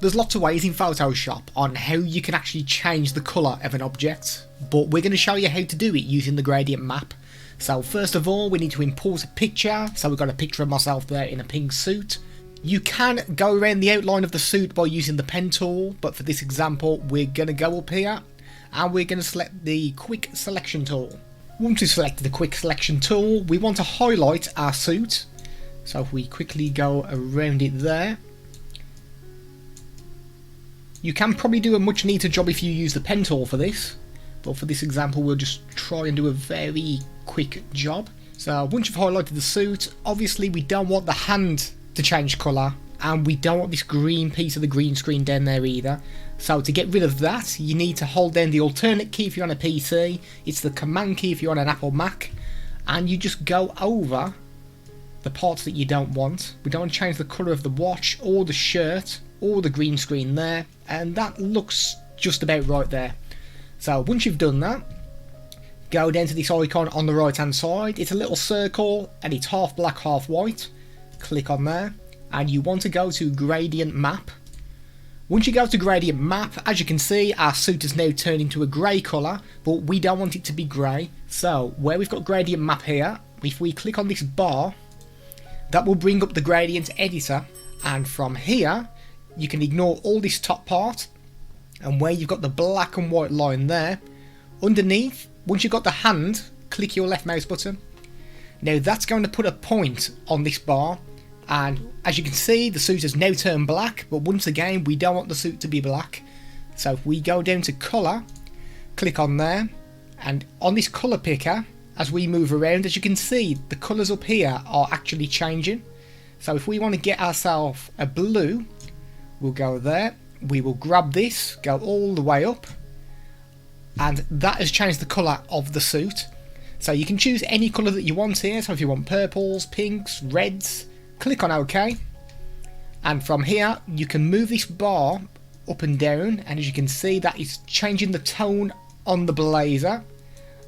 There's lots of ways in Photoshop on how you can actually change the colour of an object, but we're going to show you how to do it using the gradient map. So first of all, we need to import a picture. So we've got a picture of myself there in a pink suit. You can go around the outline of the suit by using the pen tool, but for this example we're going to go up here and we're going to select the quick selection tool. Once we've selected the quick selection tool, we want to highlight our suit. So if we quickly go around it there, you can probably do a much neater job if you use the pen tool for this, but for this example we'll just try and do a very quick job. So once you've highlighted the suit, obviously we don't want the hand to change colour, and we don't want this green piece of the green screen down there either. So to get rid of that, you need to hold down the alternate key if you're on a PC, it's the command key if you're on an Apple Mac, and you just go over the parts that you don't want. We don't want to change the colour of the watch or the shirt or the green screen there, and that looks just about right there. So once you've done that, go down to this icon on the right hand side. It's a little circle and it's half black half white. Click on there and you want to go to gradient map. Once you go to gradient map, as you can see our suit has now turned into a grey colour, but we don't want it to be grey. So where we've got gradient map here, if we click on this bar, that will bring up the gradient editor, and from here you can ignore all this top part, and where you've got the black and white line there, underneath, once you've got the hand, click your left mouse button. Now that's going to put a point on this bar, and as you can see the suit has now turned black, but once again we don't want the suit to be black. So if we go down to colour, click on there, and on this colour picker, as we move around, as you can see the colours up here are actually changing. So if we want to get ourselves a blue, we'll go there, we will grab this, go all the way up, and that has changed the colour of the suit. So you can choose any colour that you want here. So if you want purples, pinks, reds, click on OK, and from here you can move this bar up and down, and as you can see that is changing the tone on the blazer.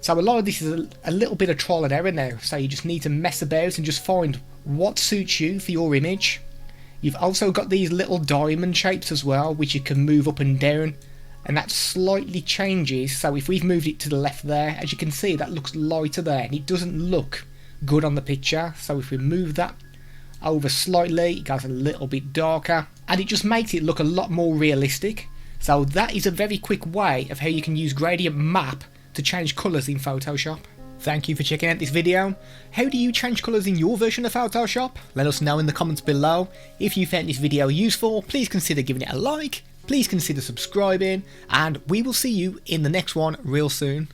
So a lot of this is a little bit of trial and error now, so you just need to mess about and just find what suits you for your image. You've also got these little diamond shapes as well, which you can move up and down, and that slightly changes. So if we've moved it to the left there, as you can see that looks lighter there and it doesn't look good on the picture. So if we move that over slightly, it goes a little bit darker and it just makes it look a lot more realistic. So that is a very quick way of how you can use gradient map to change colours in Photoshop. Thank you for checking out this video. How do you change colours in your version of Photoshop? Let us know in the comments below. If you found this video useful, please consider giving it a like, please consider subscribing, and we will see you in the next one real soon.